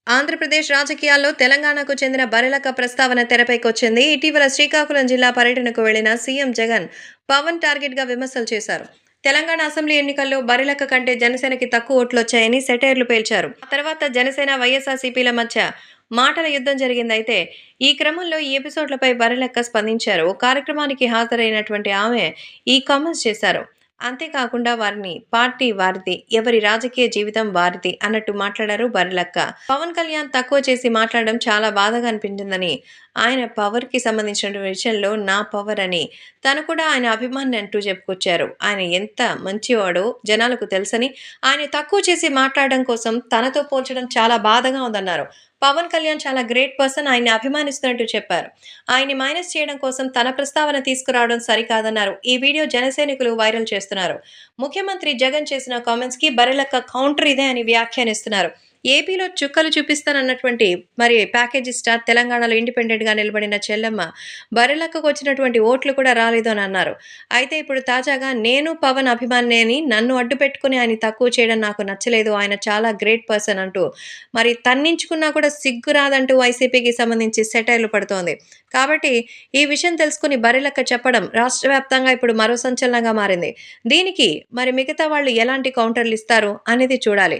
ఆంధ్రప్రదేశ్ రాజకీయాల్లో తెలంగాణకు చెందిన బరిలక్క ప్రస్తావన తెరపైకొచ్చింది. ఇటీవల శ్రీకాకుళం జిల్లా పర్యటనకు వెళ్లిన సీఎం జగన్ పవన్ టార్గెట్‌గా విమర్శలు చేశారు. తెలంగాణ అసెంబ్లీ ఎన్నికల్లో బరిలక్క కంటే జనసేనకి తక్కువ ఓట్లొచ్చాయని సెటైర్లు పేల్చారు. ఆ తర్వాత జనసేన, వైఎస్ఆర్‌సీపీల మధ్య మాటల యుద్ధం జరిగిందయితే, ఈ క్రమంలో ఈ ఎపిసోడ్లపై బరిలక్క స్పందించారు. ఓ కార్యక్రమానికి హాజరైనటువంటి ఆమె ఈ కామెంట్స్ చేశారు. అంతేకాకుండా వారిని పార్టీ వారిది, ఎవరి రాజకీయ జీవితం వారిది అన్నట్టు మాట్లాడారు బర్రెలక్క. పవన్ కళ్యాణ్ తక్కువ చేసి మాట్లాడడం చాలా బాధగా అనిపించిందని, ఆయన పవర్‌కి సంబంధించిన విషయంలో నా పవర్ అని, తను కూడా ఆయన అభిమాని అంటూ చెప్పుకొచ్చారు. ఆయన ఎంత మంచివాడో జనాలకు తెలుసని, ఆయన తక్కువ చేసి మాట్లాడడం కోసం తనతో పోల్చడం చాలా బాధగా ఉందన్నారు. పవన్ కళ్యాణ్ చాలా గ్రేట్ పర్సన్, ఆయన్ని అభిమానిస్తున్నట్టు చెప్పారు. ఆయన్ని మైనస్ చేయడం కోసం తన ప్రస్తావన తీసుకురావడం సరికాదన్నారు. ఈ వీడియో జనసైనికులు వైరల్ చేస్తున్నారు. ముఖ్యమంత్రి జగన్ చేసిన కామెంట్స్‌కి బర్రెలక్క కౌంటర్ ఇదే అని వ్యాఖ్యానిస్తున్నారు. ఏపీలో చుక్కలు చూపిస్తానన్నటువంటి ప్యాకేజీ స్టార్ తెలంగాణలో ఇండిపెండెంట్‌గా నిలబడిన చెల్లెమ్మ బర్రెలక్కకు వచ్చినటువంటి ఓట్లు కూడా రాలేదు అని అన్నారు. అయితే ఇప్పుడు తాజాగా నేను పవన్ అభిమానినే అని నన్ను అడ్డుపెట్టుకుని ఆయన్ని తక్కువ చేయడం నాకు నచ్చలేదు. ఆయన చాలా గ్రేట్ పర్సన్ అంటూ తన్నించుకున్నా కూడా సిగ్గు రాదంటూ వైసీపీకి సంబంధించి సెటైర్లు పడుతోంది. కాబట్టి ఈ విషయం తెలుసుకుని బర్రెలక్క చెప్పడం రాష్ట్ర వ్యాప్తంగా ఇప్పుడు మరో సంచలనంగా మారింది. దీనికి మిగతా వాళ్ళు ఎలాంటి కౌంటర్‌లు ఇస్తారు అనేది చూడాలి.